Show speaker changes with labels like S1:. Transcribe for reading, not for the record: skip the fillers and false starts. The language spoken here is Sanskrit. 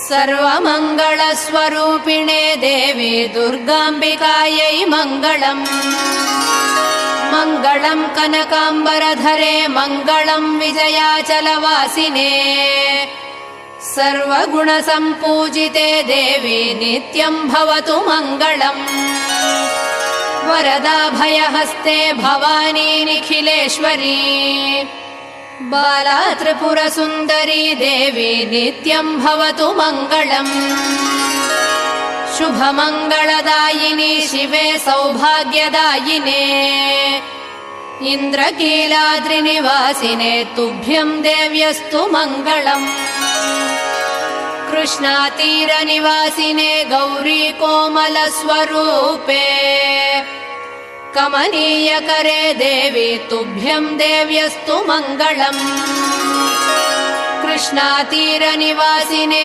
S1: सर्वमङ्गलस्वरूपिणे देवी दुर्गाम्बिकायै मङ्गलम्। मङ्गलम् कनकाम्बरधरे मङ्गलम् विजयाचलवासिने। सर्वगुणसम्पूजिते देवी नित्यम् भवतु मङ्गलम्। वरदाभयहस्ते भवानी निखिलेश्वरी। बाला त्रिपुरसुन्दरी देवी नित्यम् भवतु मङ्गलम्। शुभमङ्गलदायिनी शिवे सौभाग्यदायिने। इन्द्रकीलाद्रिनिवासिने तुभ्यम् देव्यस्तु मङ्गलम्। कृष्णातीरनिवासिने गौरी कोमलस्वरूपे। कमनीयकरे देवी तुभ्यम् देव्यस्तु मङ्गलम्। कृष्णातीरनिवासिने